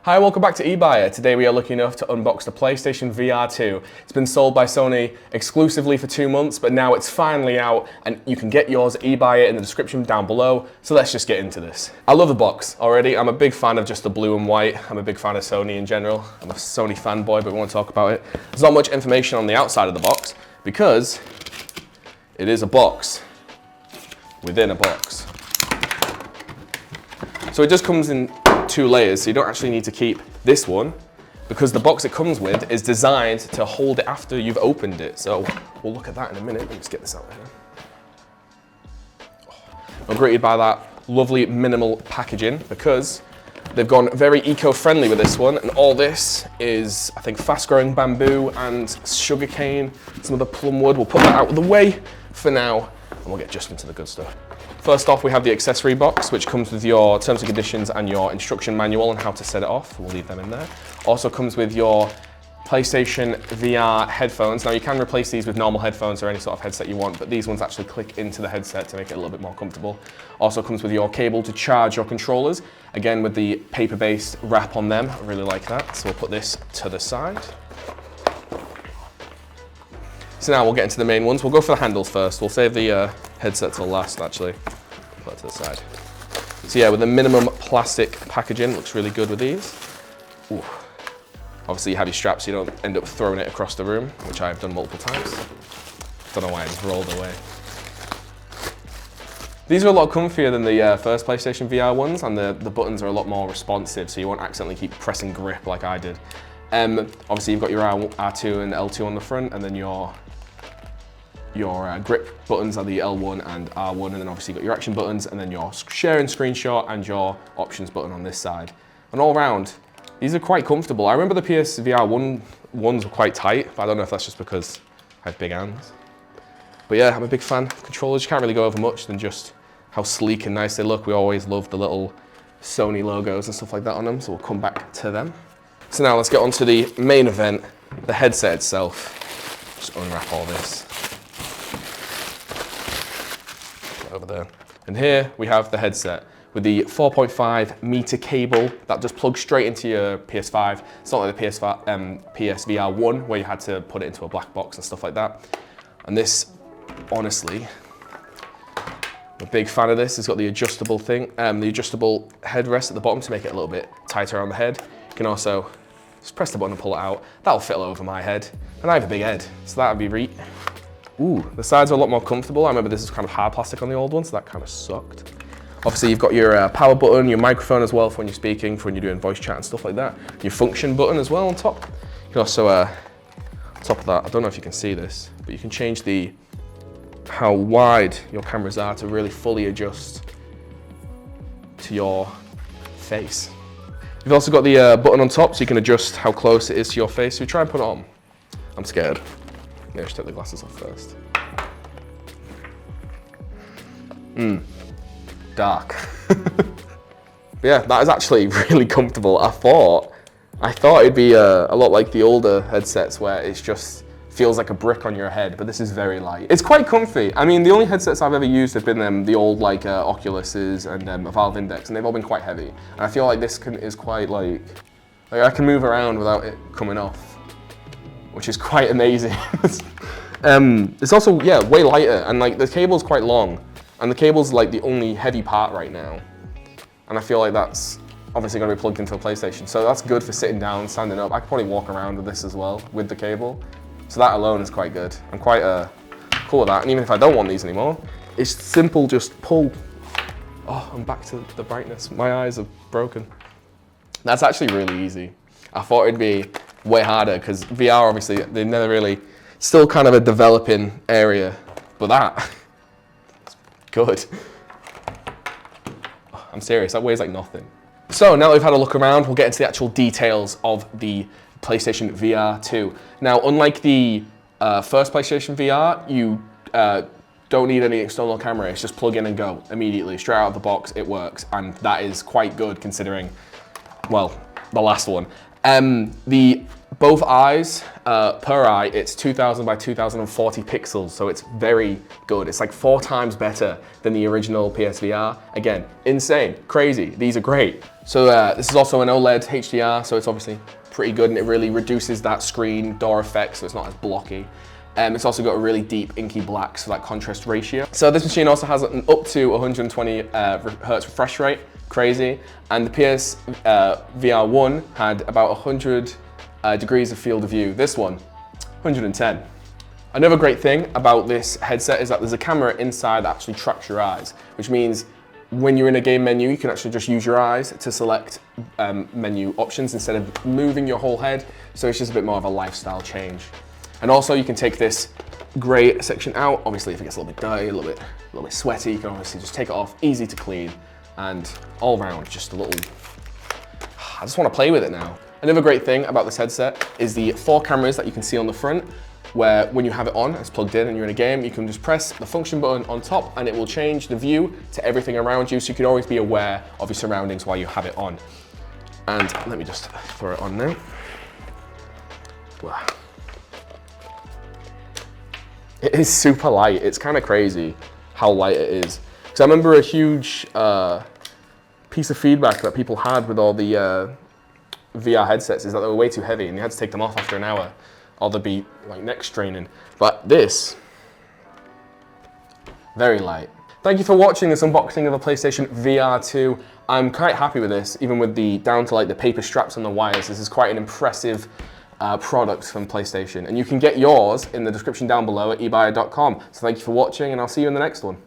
Hi, welcome back to Ebuyer. Today we are lucky enough to unbox the PlayStation VR2. It's been sold by Sony exclusively for 2 months, but now it's finally out and you can get yours at Ebuyer in the description down below. So let's just get into this. I love the box already. I'm a big fan of just the blue and white. I'm a big fan of Sony in general. I'm a Sony fanboy, but we won't talk about it. There's not much information on the outside of the box because it is a box within a box. So it just comes in 2 layers, so you don't actually need to keep this one because the box it comes with is designed to hold it after you've opened it. So we'll look at that in a minute. Let me just get this out here. I'm greeted by that lovely minimal packaging because they've gone very eco-friendly with this one, and all this is, I think, fast-growing bamboo and sugarcane, some of the plum wood. We'll put that out of the way for now, and we'll get just into the good stuff. First off, we have the accessory box, which comes with your terms and conditions and your instruction manual on how to set it off. We'll leave them in there. Also comes with your PlayStation VR headphones. Now you can replace these with normal headphones or any sort of headset you want, but these ones actually click into the headset to make it a little bit more comfortable. Also comes with your cable to charge your controllers, again with the paper-based wrap on them. I really like that. So we'll put this to the side. So now we'll get into the main ones. We'll go for the handles first. We'll save the headset till last, actually. Put it to the side. So yeah, with the minimum plastic packaging, looks really good with these. Ooh. Obviously you have your straps so you don't end up throwing it across the room, which I've done multiple times. Don't know why I just rolled away. These are a lot comfier than the first PlayStation VR ones, and the buttons are a lot more responsive, so you won't accidentally keep pressing grip like I did. Obviously you've got your R2 and L2 on the front, and then your grip buttons are the L1 and R1, and then obviously you've got your action buttons, and then your share and screenshot and your options button on this side. And all around, these are quite comfortable. I remember the PSVR ones were quite tight, but I don't know if that's just because I have big hands. But yeah, I'm a big fan of controllers. You can't really go over much than just how sleek and nice they look. We always love the little Sony logos and stuff like that on them, so we'll come back to them. So now let's get on to the main event, the headset itself. Just unwrap all this. Over there. And here we have the headset with the 4.5 meter cable that just plugs straight into your PS5. It's not like the PSVR 1 where you had to put it into a black box and stuff like that. And this, honestly, I'm a big fan of this. It's got the adjustable thing, the adjustable headrest at the bottom to make it a little bit tighter around the head. You can also just press the button and pull it out. That'll fit over my head. And I have a big head, so that would be reet. Ooh, the sides are a lot more comfortable. I remember this is kind of hard plastic on the old one, so that kind of sucked. Obviously, you've got your power button, your microphone as well for when you're speaking, for when you're doing voice chat and stuff like that. Your function button as well on top. You can also, on top of that, I don't know if you can see this, but you can change how wide your cameras are to really fully adjust to your face. You've also got the button on top, so you can adjust how close it is to your face. So you try and put it on. I'm scared. Maybe I should take the glasses off first. Dark. But yeah, that is actually really comfortable. I thought it'd be a lot like the older headsets where it's just feels like a brick on your head, but this is very light. It's quite comfy. I mean, the only headsets I've ever used have been the old like Oculuses and Valve Index, and they've all been quite heavy. And I feel like this is quite like I can move around without it coming off, which is quite amazing. It's also, yeah, way lighter, and like the cable's quite long, and the cable's like the only heavy part right now. And I feel like that's obviously gonna be plugged into a PlayStation, so that's good for sitting down, standing up. I could probably walk around with this as well, with the cable. So that alone is quite good. I'm quite cool with that, and even if I don't want these anymore, it's simple, just pull. Oh, I'm back to the brightness. My eyes are broken. That's actually really easy. I thought it'd be way harder because VR, obviously, they never really, still kind of a developing area, but that, it's good. Oh, I'm serious, that weighs like nothing. So now that we've had a look around, we'll get into the actual details of the PlayStation VR 2. Now, unlike the first PlayStation VR, you don't need any external camera. It's just plug in and go immediately, straight out of the box, it works. And that is quite good considering, well, the last one. The both eyes, per eye, it's 2000 by 2040 pixels, so it's very good. It's like 4 times better than the original PSVR. Again, insane, crazy, these are great. So this is also an OLED HDR, so it's obviously pretty good, and it really reduces that screen door effect, so it's not as blocky. It's also got a really deep inky black, so that contrast ratio. So this machine also has an up to 120 hertz refresh rate, crazy. And the PS VR1 had about 100 degrees of field of view. This one, 110. Another great thing about this headset is that there's a camera inside that actually tracks your eyes, which means when you're in a game menu, you can actually just use your eyes to select menu options instead of moving your whole head. So it's just a bit more of a lifestyle change. And also you can take this gray section out. Obviously if it gets a little bit dirty, a little bit sweaty, you can obviously just take it off, easy to clean, and all around just a little, I just want to play with it now. Another great thing about this headset is the 4 cameras that you can see on the front, where when you have it on, it's plugged in and you're in a game, you can just press the function button on top and it will change the view to everything around you, so you can always be aware of your surroundings while you have it on. And let me just throw it on now. Wow. It is super light. It's kind of crazy how light it is. Because I remember a huge piece of feedback that people had with all the VR headsets is that they were way too heavy and you had to take them off after an hour, or they'd be like neck straining. But this, very light. Thank you for watching this unboxing of a PlayStation VR2. I'm quite happy with this, even with the down to like the paper straps and the wires. This is quite an impressive product from PlayStation, and you can get yours in the description down below at ebuyer.com. So thank you for watching, and I'll see you in the next one.